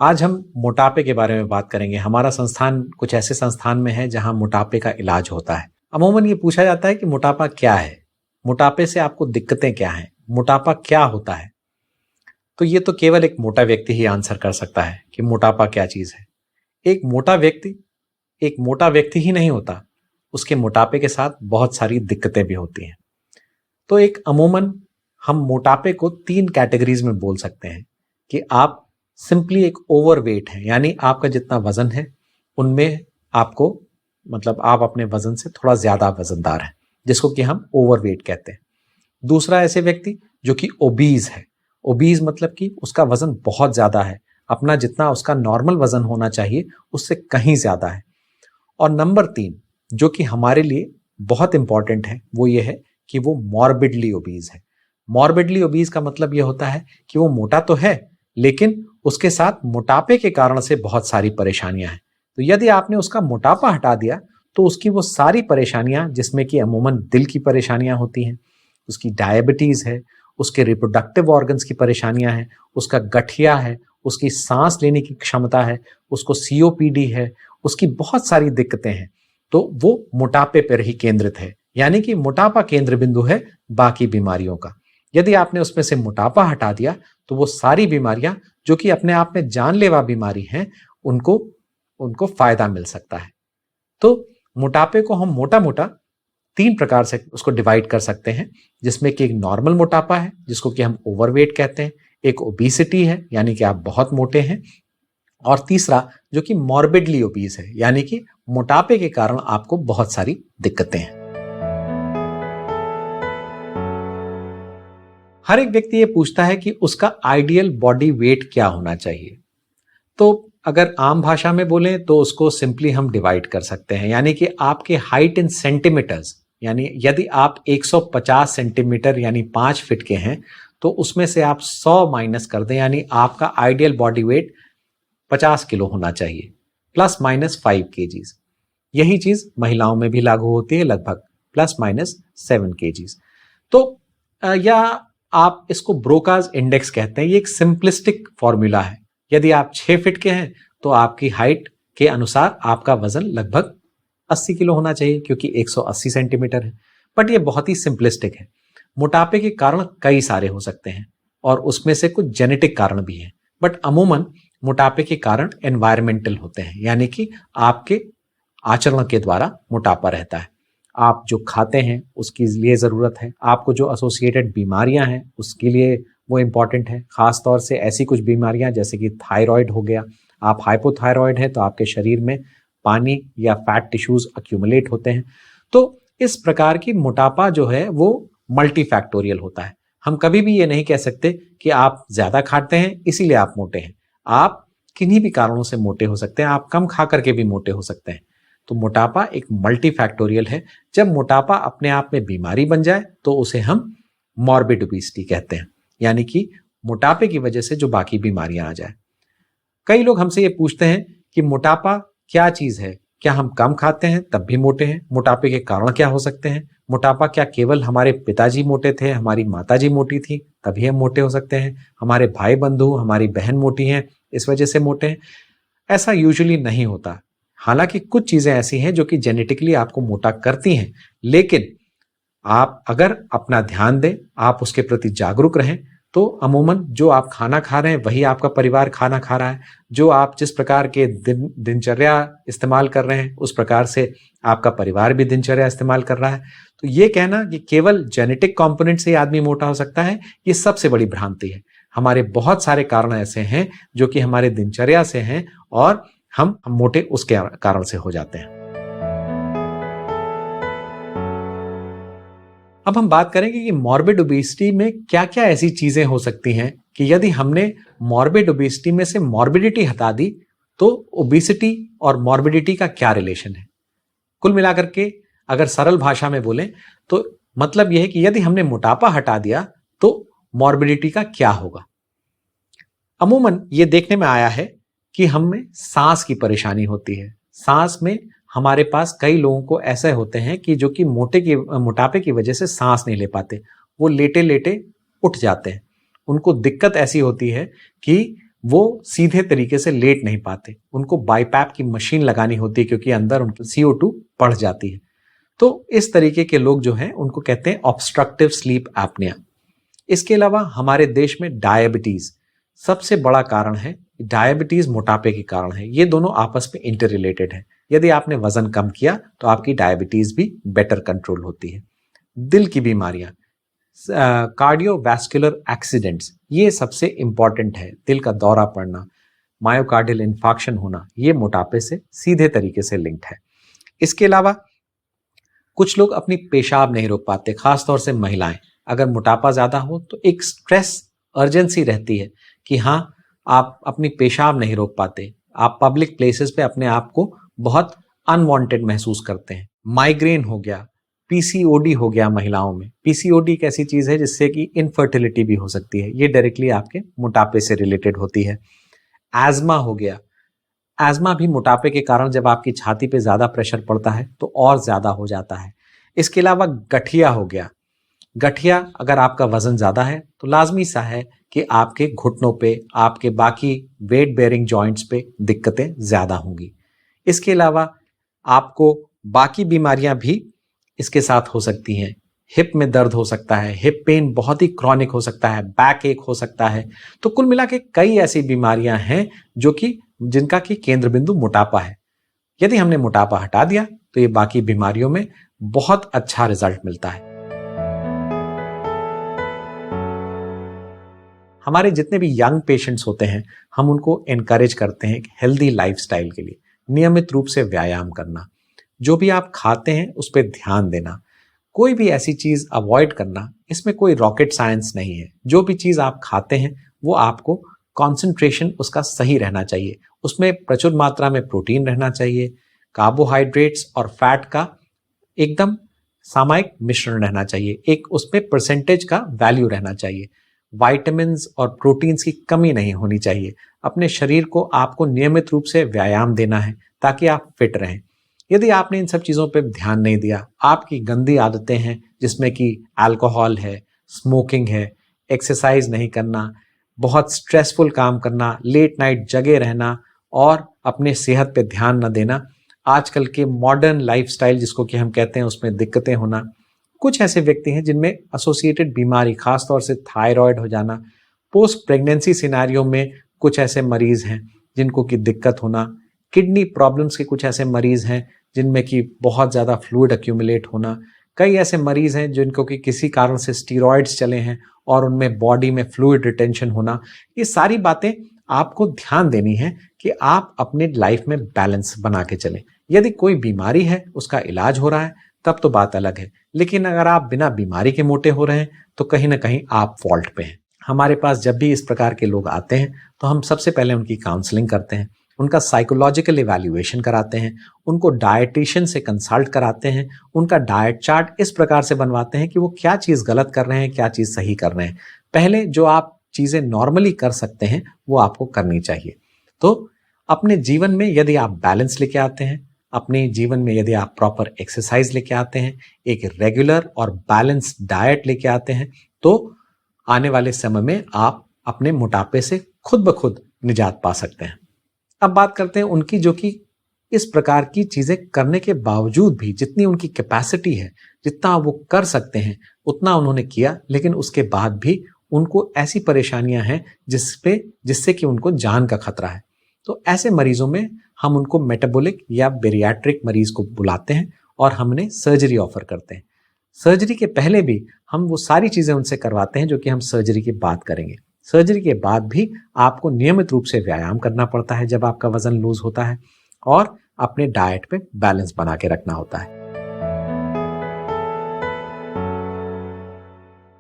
आज हम मोटापे के बारे में बात करेंगे। हमारा संस्थान कुछ ऐसे संस्थान में है जहां मोटापे का इलाज होता है। अमूमन ये पूछा जाता है कि मोटापा क्या है, मोटापे से आपको दिक्कतें क्या हैं, मोटापा क्या होता है। तो ये तो केवल एक मोटा व्यक्ति ही आंसर कर सकता है कि मोटापा क्या चीज है। एक मोटा व्यक्ति ही नहीं होता, उसके मोटापे के साथ बहुत सारी दिक्कतें भी होती हैं। तो एक अमूमन हम मोटापे को 3 कैटेगरीज में बोल सकते हैं कि आप सिंपली एक ओवरवेट है, यानी आपका जितना वजन है उनमें आपको मतलब आप अपने वजन से थोड़ा ज्यादा वजनदार है, जिसको कि हम ओवरवेट कहते हैं। दूसरा ऐसे व्यक्ति जो कि ओबीज है। ओबीज मतलब कि उसका वजन बहुत ज्यादा है, अपना जितना उसका नॉर्मल वजन होना चाहिए उससे कहीं ज्यादा है। और नंबर 3 जो कि हमारे लिए बहुत इंपॉर्टेंट है वो ये है कि वो मॉर्बिडली ओबीज है। मॉर्बिडली ओबीज का मतलब ये होता है कि वो मोटा तो है लेकिन उसके साथ मोटापे के कारण से बहुत सारी परेशानियां हैं। तो यदि आपने उसका मोटापा हटा दिया तो उसकी वो सारी परेशानियां, जिसमें कि अमूमन दिल की परेशानियां होती हैं, उसकी डायबिटीज है, उसके रिप्रोडक्टिव ऑर्गन्स की परेशानियां हैं, उसका गठिया है, उसकी सांस लेने की क्षमता है, उसको सीओपीडी है, उसकी बहुत सारी दिक्कतें हैं। तो वो मोटापे पर ही केंद्रित है, यानी कि मोटापा केंद्र बिंदु है बाकी बीमारियों का। यदि आपने उसमें से मोटापा हटा दिया तो वो सारी बीमारियां जो कि अपने आप में जानलेवा बीमारी हैं उनको उनको फायदा मिल सकता है। तो मोटापे को हम मोटा मोटा 3 प्रकार से उसको डिवाइड कर सकते हैं, जिसमें कि एक नॉर्मल मोटापा है जिसको कि हम ओवरवेट कहते हैं, एक ओबेसिटी है यानी कि आप बहुत मोटे हैं, और तीसरा जो कि मॉर्बिडली ओबीज है, यानी कि मोटापे के कारण आपको बहुत सारी दिक्कतें हैं। हर एक व्यक्ति ये पूछता है कि उसका आइडियल बॉडी वेट क्या होना चाहिए। तो अगर आम भाषा में बोलें तो उसको सिंपली हम डिवाइड कर सकते हैं, यानी कि आपके हाइट इन सेंटीमीटर्स, यानी यदि आप 150 सेंटीमीटर यानी 5 फीट के हैं तो उसमें से आप 100 माइनस कर दें, यानी आपका आइडियल बॉडी वेट 50 किलो होना चाहिए, प्लस माइनस 5 केजीज। यही चीज महिलाओं में भी लागू होती है, लगभग प्लस माइनस 7 केजीज। तो या आप इसको ब्रोकाज इंडेक्स कहते हैं। ये एक सिंपलिस्टिक फॉर्मूला है। यदि आप 6 फीट के हैं तो आपकी हाइट के अनुसार आपका वजन लगभग 80 किलो होना चाहिए, क्योंकि 180 सेंटीमीटर है। बट ये बहुत ही सिंपलिस्टिक है। मोटापे के कारण कई सारे हो सकते हैं और उसमें से कुछ जेनेटिक कारण भी हैं, बट अमूमन मोटापे के कारण एनवायरमेंटल होते हैं, यानी कि आपके आचरण के द्वारा मोटापा रहता है। आप जो खाते हैं उसके लिए ज़रूरत है, आपको जो एसोसिएटेड बीमारियां हैं उसके लिए वो इम्पॉर्टेंट है। खास तौर से ऐसी कुछ बीमारियां जैसे कि थायराइड हो गया, आप हाइपोथायराइड है तो आपके शरीर में पानी या फैट टिश्यूज अक्यूमुलेट होते हैं। तो इस प्रकार की मोटापा जो है वो मल्टीफैक्टोरियल होता है। हम कभी भी ये नहीं कह सकते कि आप ज्यादा खाते हैं इसीलिए आप मोटे हैं। आप किन्हीं भी कारणों से मोटे हो सकते हैं, आप कम खा करके भी मोटे हो सकते हैं। तो मोटापा एक मल्टीफैक्टोरियल है। जब मोटापा अपने आप में बीमारी बन जाए तो उसे हम मॉर्बिड ओबेसिटी कहते हैं, यानी कि मोटापे की वजह से जो बाकी बीमारियां आ जाए। कई लोग हमसे ये पूछते हैं कि मोटापा क्या चीज है, क्या हम कम खाते हैं तब भी मोटे हैं? मोटापे के कारण क्या हो सकते हैं? मोटापा क्या केवल हमारे पिताजी मोटे थे, हमारी माताजी मोटी थी तभी हम मोटे हो सकते हैं? हमारे भाई बंधु, हमारी बहन मोटी हैं इस वजह से मोटे हैं? ऐसा यूजुअली नहीं होता। हालांकि कुछ चीजें ऐसी हैं जो कि जेनेटिकली आपको मोटा करती हैं, लेकिन आप अगर अपना ध्यान दें, आप उसके प्रति जागरूक रहें, तो अमूमन जो आप खाना खा रहे हैं वही आपका परिवार खाना खा रहा है। जो आप जिस प्रकार के दिनचर्या इस्तेमाल कर रहे हैं उस प्रकार से आपका परिवार भी दिनचर्या इस्तेमाल कर रहा है। तो ये कहना कि केवल जेनेटिक कंपोनेंट से आदमी मोटा हो सकता है, ये सबसे बड़ी भ्रांति है। हमारे बहुत सारे कारण ऐसे हैं जो कि हमारे दिनचर्या से हैं और हम मोटे उसके कारण से हो जाते हैं। अब हम बात करेंगे कि मॉर्बिड ओबेसिटी में क्या क्या ऐसी चीजें हो सकती हैं कि यदि हमने मॉर्बिड ओबेसिटी में से मॉर्बिडिटी हटा दी तो ओबेसिटी और मॉर्बिडिटी का क्या रिलेशन है। कुल मिलाकर के अगर सरल भाषा में बोलें तो मतलब यह है कि यदि हमने मोटापा हटा दिया तो मॉर्बिडिटी का क्या होगा। अमूमन ये देखने में आया है कि हमें सांस की परेशानी होती है। सांस में हमारे पास कई लोगों को ऐसे होते हैं कि जो कि मोटापे की वजह से सांस नहीं ले पाते, वो लेटे लेटे उठ जाते हैं। उनको दिक्कत ऐसी होती है कि वो सीधे तरीके से लेट नहीं पाते, उनको बाईपैप की मशीन लगानी होती है क्योंकि अंदर उनकी CO2 बढ़ जाती है। तो इस तरीके के लोग जो हैं उनको कहते हैं ऑब्स्ट्रक्टिव स्लीप एपनिया। इसके अलावा हमारे देश में डायबिटीज सबसे बड़ा कारण है। डायबिटीज मोटापे के कारण है, ये दोनों आपस में इंटर रिलेटेड है। यदि आपने वजन कम किया तो आपकी डायबिटीज भी बेटर कंट्रोल होती है। दिल की बीमारियां, कार्डियोवैस्कुलर एक्सीडेंट्स, ये सबसे इंपॉर्टेंट है। दिल का दौरा पड़ना, मायोकार्डियल इंफार्क्शन होना, ये मोटापे से सीधे तरीके से लिंक्ड है। इसके अलावा कुछ लोग अपनी पेशाब नहीं रोक पाते, खासतौर से महिलाएं। अगर मोटापा ज्यादा हो तो एक स्ट्रेस अर्जेंसी रहती है कि हाँ, आप अपनी पेशाब नहीं रोक पाते, आप पब्लिक प्लेसेस पे अपने आप को बहुत अनवांटेड महसूस करते हैं। माइग्रेन हो गया, PCOD हो गया महिलाओं में। PCOD एक ऐसी चीज है जिससे कि इनफर्टिलिटी भी हो सकती है, ये डायरेक्टली आपके मोटापे से रिलेटेड होती है। एज्मा हो गया, एज्मा भी मोटापे के कारण जब आपकी छाती पे ज्यादा प्रेशर पड़ता है तो और ज्यादा हो जाता है। इसके अलावा गठिया हो गया, गठिया अगर आपका वजन ज्यादा है तो लाजमी सा है कि आपके घुटनों पे, आपके बाकी वेट बेयरिंग जॉइंट्स पे दिक्कतें ज्यादा होंगी। इसके अलावा आपको बाकी बीमारियां भी इसके साथ हो सकती हैं। हिप में दर्द हो सकता है, हिप पेन बहुत ही क्रॉनिक हो सकता है, बैक एक हो सकता है। तो कुल मिला के कई ऐसी बीमारियां हैं जो कि जिनका कि केंद्र बिंदु मोटापा है। यदि हमने मोटापा हटा दिया तो ये बाकी बीमारियों में बहुत अच्छा रिजल्ट मिलता है। हमारे जितने भी यंग पेशेंट्स होते हैं, हम उनको एनकरेज करते हैं हेल्दी लाइफस्टाइल के लिए नियमित रूप से व्यायाम करना, जो भी आप खाते हैं उस पर ध्यान देना, कोई भी ऐसी चीज अवॉइड करना। इसमें कोई रॉकेट साइंस नहीं है। जो भी चीज आप खाते हैं वो आपको कंसंट्रेशन उसका सही रहना चाहिए, उसमें प्रचुर मात्रा में प्रोटीन रहना चाहिए, कार्बोहाइड्रेट्स और फैट का एकदम सामयिक मिश्रण रहना चाहिए, एक उसमें परसेंटेज का वैल्यू रहना चाहिए, विटामिन्स और प्रोटीन्स की कमी नहीं होनी चाहिए। अपने शरीर को आपको नियमित रूप से व्यायाम देना है ताकि आप फिट रहें। यदि आपने इन सब चीज़ों पर ध्यान नहीं दिया, आपकी गंदी आदतें हैं जिसमें कि अल्कोहल है, स्मोकिंग है, एक्सरसाइज नहीं करना, बहुत स्ट्रेसफुल काम करना, लेट नाइट जगे रहना और अपने सेहत पे ध्यान न देना, आजकल के मॉडर्न लाइफस्टाइल जिसको कि हम कहते हैं उसमें दिक्कतें होना। कुछ ऐसे व्यक्ति हैं जिनमें एसोसिएटेड बीमारी, खासतौर से थायराइड हो जाना, पोस्ट प्रेगनेंसी सिनारियों में कुछ ऐसे मरीज हैं जिनको की दिक्कत होना, किडनी प्रॉब्लम्स के कुछ ऐसे मरीज हैं जिनमें कि बहुत ज़्यादा फ्लूइड एक्यूमुलेट होना, कई ऐसे मरीज हैं जिनको कि किसी कारण से स्टीरॉयड्स चले हैं और उनमें बॉडी में फ्लूइड रिटेंशन होना। ये सारी बातें आपको ध्यान देनी है कि आप अपने लाइफ में बैलेंस बना के चलें। यदि कोई बीमारी है, उसका इलाज हो रहा है, तब तो बात अलग है, लेकिन अगर आप बिना बीमारी के मोटे हो रहे हैं तो कहीं ना कहीं आप फॉल्ट पे हैं। हमारे पास जब भी इस प्रकार के लोग आते हैं तो हम सबसे पहले उनकी काउंसलिंग करते हैं, उनका साइकोलॉजिकल इवैल्यूएशन कराते हैं, उनको डाइटिशियन से कंसल्ट कराते हैं, उनका डाइट चार्ट इस प्रकार से बनवाते हैं कि वो क्या चीज़ गलत कर रहे हैं, क्या चीज़ सही कर रहे हैं। पहले जो आप चीज़ें नॉर्मली कर सकते हैं वो आपको करनी चाहिए। तो अपने जीवन में यदि आप बैलेंस लेके आते हैं, अपने जीवन में यदि आप प्रॉपर एक्सरसाइज लेके आते हैं, एक रेगुलर और बैलेंस्ड डाइट लेके आते हैं, तो आने वाले समय में आप अपने मोटापे से खुद ब खुद निजात पा सकते हैं। अब बात करते हैं उनकी, जो कि इस प्रकार की चीजें करने के बावजूद भी जितनी उनकी कैपेसिटी है, जितना वो कर सकते हैं उतना उन्होंने किया, लेकिन उसके बाद भी उनको ऐसी परेशानियां हैं जिससे कि उनको जान का खतरा है। तो ऐसे मरीजों में हम उनको मेटाबॉलिक या बेरियाट्रिक मरीज को बुलाते हैं और हम उन्हें सर्जरी ऑफर करते हैं। सर्जरी के पहले भी हम वो सारी चीजें उनसे करवाते हैं जो कि हम सर्जरी की बात करेंगे। सर्जरी के बाद भी आपको नियमित रूप से व्यायाम करना पड़ता है जब आपका वजन लूज होता है, और अपने डाइट पे बैलेंस बना के रखना होता है।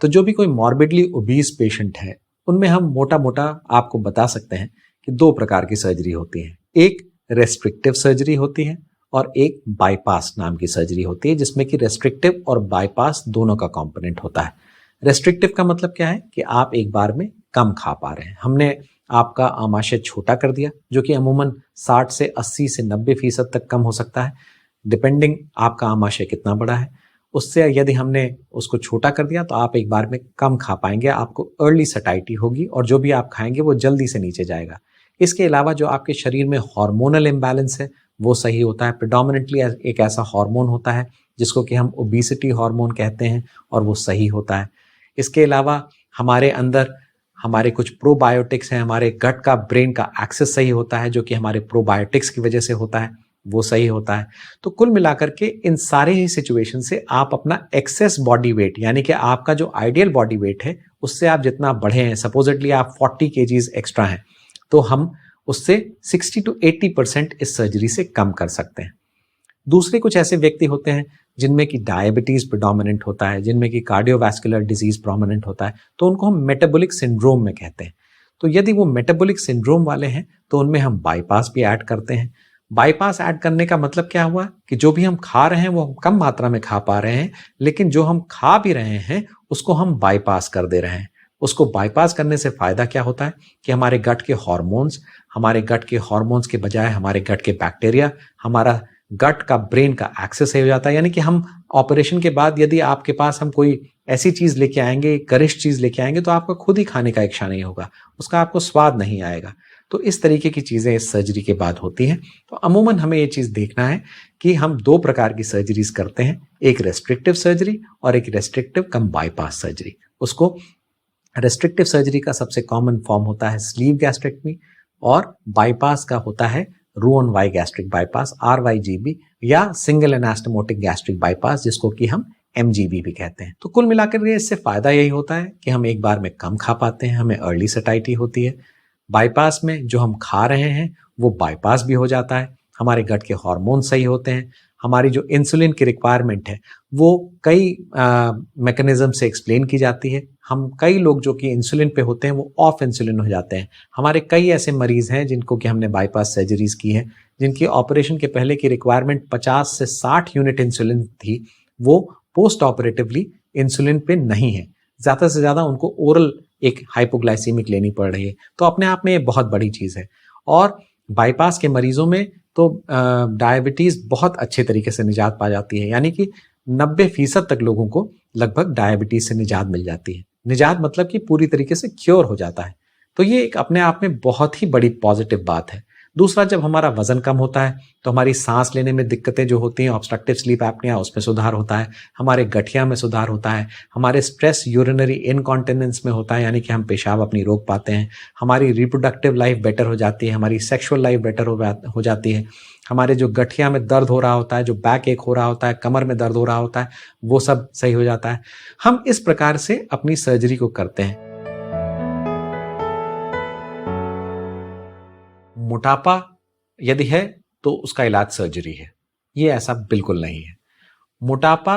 तो जो भी कोई मॉर्बिडली ओबीस पेशेंट है, उनमें हम मोटा मोटा आपको बता सकते हैं कि 2 प्रकार की सर्जरी होती है। एक रेस्ट्रिक्टिव सर्जरी होती है और एक बाईपास नाम की सर्जरी होती है, जिसमें कि रेस्ट्रिक्टिव और बाईपास दोनों का कंपोनेंट होता है। रेस्ट्रिक्टिव का मतलब क्या है कि आप एक बार में कम खा पा रहे हैं। हमने आपका आमाशय छोटा कर दिया, जो कि अमूमन 60 से 80 से 90% तक कम हो सकता है, डिपेंडिंग आपका आमाशय कितना बड़ा है। उससे यदि हमने उसको छोटा कर दिया तो आप एक बार में कम खा पाएंगे, आपको अर्ली सटाइटी होगी और जो भी आप खाएंगे वो जल्दी से नीचे जाएगा। इसके अलावा जो आपके शरीर में हार्मोनल इम्बैलेंस है वो सही होता है। प्रिडोमिनेंटली एक ऐसा हार्मोन होता है जिसको कि हम ओबेसिटी हार्मोन कहते हैं और वो सही होता है। इसके अलावा हमारे अंदर हमारे कुछ प्रोबायोटिक्स हैं, हमारे गट का ब्रेन का एक्सेस सही होता है जो कि हमारे प्रोबायोटिक्स की वजह से होता है, वो सही होता है। तो कुल मिलाकर के इन सारे ही सिचुएशन से आप अपना एक्सेस बॉडी वेट यानी कि आपका जो आइडियल बॉडी वेट है उससे आप जितना बढ़े हैं, सपोजिटली आप 40 kgs एक्स्ट्रा हैं, तो हम उससे 60 to 80% इस सर्जरी से कम कर सकते हैं। दूसरे कुछ ऐसे व्यक्ति होते हैं जिनमें कि डायबिटीज प्रिडोमिनेंट होता है, जिनमें कि कार्डियोवैस्कुलर डिजीज प्रोमिनेंट होता है, तो उनको हम मेटाबॉलिक सिंड्रोम में कहते हैं। तो यदि वो मेटाबॉलिक सिंड्रोम वाले हैं तो उनमें हम बाईपास भी ऐड करते हैं। बाईपास ऐड करने का मतलब क्या हुआ कि जो भी हम खा रहे हैं वो हम कम मात्रा में खा पा रहे हैं, लेकिन जो हम खा भी रहे हैं उसको हम बाईपास कर दे रहे हैं। उसको बाईपास करने से फायदा क्या होता है कि हमारे गट के हॉर्मोन्स के बजाय हमारे गट के बैक्टीरिया, हमारा गट का ब्रेन का एक्सेस हो जाता है। यानी कि हम ऑपरेशन के बाद यदि आपके पास हम कोई ऐसी चीज लेके आएंगे, गरिष्ठ चीज लेके आएंगे, तो आपका खुद ही खाने का इच्छा नहीं होगा, उसका आपको स्वाद नहीं आएगा। तो इस तरीके की चीजें इस सर्जरी के बाद होती हैं। तो अमूमन हमें ये चीज देखना है कि हम 2 प्रकार की सर्जरीज करते हैं, एक रेस्ट्रिक्टिव सर्जरी और एक रेस्ट्रिक्टिव कम बाईपास सर्जरी। उसको रेस्ट्रिक्टिव सर्जरी का सबसे कॉमन फॉर्म होता है स्लीव गैस्ट्रेक्टमी और बाईपास का होता है रोअन-वाई गैस्ट्रिक बाईपास, RYGB, या सिंगल एनास्टमोटिक गैस्ट्रिक बाईपास जिसको कि हम MGB भी कहते हैं। तो कुल मिलाकर के इससे फायदा यही होता है कि हम एक बार में कम खा पाते हैं, हमें अर्ली सटाइटी होती है। बाईपास में जो हम खा रहे हैं वो बाईपास भी हो जाता है, हमारे गट के हार्मोन सही होते हैं, हमारी जो इंसुलिन की रिक्वायरमेंट है वो कई मैकेनिज्म से एक्सप्लेन की जाती है। हम कई लोग जो कि इंसुलिन पे होते हैं वो ऑफ इंसुलिन हो जाते हैं। हमारे कई ऐसे मरीज हैं जिनको कि हमने बाईपास सर्जरीज की हैं, जिनकी ऑपरेशन के पहले की रिक्वायरमेंट 50 से 60 यूनिट इंसुलिन थी, वो पोस्ट ऑपरेटिवली इंसुलिन पे नहीं है। ज़्यादा से ज़्यादा उनको ओरल एक हाइपोग्लाइसीमिक लेनी पड़ रही है। तो अपने आप में ये बहुत बड़ी चीज़ है। और बाईपास के मरीजों में तो डायबिटीज़ बहुत अच्छे तरीके से निजात पा जाती है, यानी कि 90% तक लोगों को लगभग डायबिटीज़ से निजात मिल जाती है। निजात मतलब कि पूरी तरीके से क्योर हो जाता है। तो ये एक अपने आप में बहुत ही बड़ी पॉजिटिव बात है। दूसरा, जब हमारा वजन कम होता है तो हमारी सांस लेने में दिक्कतें जो होती हैं, ऑब्स्ट्रक्टिव स्लीप एपनिया, उसमें सुधार होता है, हमारे गठिया में सुधार होता है, हमारे स्ट्रेस यूरिनरी इनकॉन्टिनेंस में होता है, यानी कि हम पेशाब अपनी रोक पाते हैं, हमारी रिप्रोडक्टिव लाइफ बेटर हो जाती है, हमारी सेक्सुअल लाइफ बेटर हो जाती है, हमारे जो गठिया में दर्द हो रहा होता है, जो बैक एक हो रहा होता है, कमर में दर्द हो रहा होता है, वो सब सही हो जाता है। हम इस प्रकार से अपनी सर्जरी को करते हैं। मोटापा यदि है तो उसका इलाज सर्जरी है, ये ऐसा बिल्कुल नहीं है। मोटापा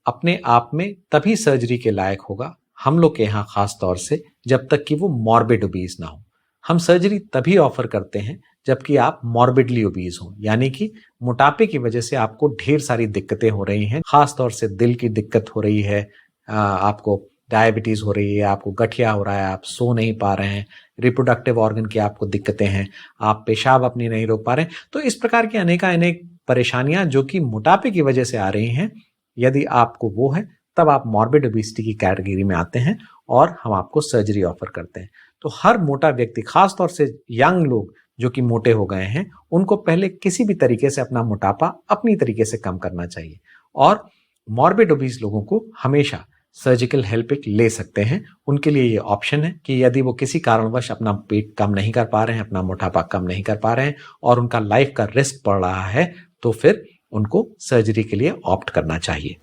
अपने आप में तभी सर्जरी के लायक होगा हम लोग के यहाँ खास तौर से, जब तक कि वो मॉर्बिड ओबीज ना हो। हम सर्जरी तभी ऑफर करते हैं जबकि आप मॉर्बिडली ओबीज हो, यानी कि मोटापे की वजह से आपको ढेर सारी दिक्कतें हो रही हैं, खास तौर से दिल की दिक्कत हो रही है, आपको डायबिटीज हो रही है, आपको गठिया हो रहा है, आप सो नहीं पा रहे हैं, रिप्रोडक्टिव ऑर्गन की आपको दिक्कतें हैं, आप पेशाब अपनी नहीं रोक पा रहे हैं। तो इस प्रकार की अनेक परेशानियां जो कि मोटापे की वजह से आ रही हैं, यदि आपको वो है तब आप मॉर्बिड ओबेसिटी की कैटेगरी में आते हैं और हम आपको सर्जरी ऑफर करते हैं। तो हर मोटा व्यक्ति, खास तौर से यंग लोग जो कि मोटे हो गए हैं, उनको पहले किसी भी तरीके से अपना मोटापा अपनी तरीके से कम करना चाहिए। और मॉर्बिड ओबीस लोगों को हमेशा सर्जिकल हेल्प एक ले सकते हैं। उनके लिए ये ऑप्शन है कि यदि वो किसी कारणवश अपना पेट कम नहीं कर पा रहे हैं, अपना मोटापा कम नहीं कर पा रहे हैं और उनका लाइफ का रिस्क पड़ रहा है, तो फिर उनको सर्जरी के लिए ऑप्ट करना चाहिए।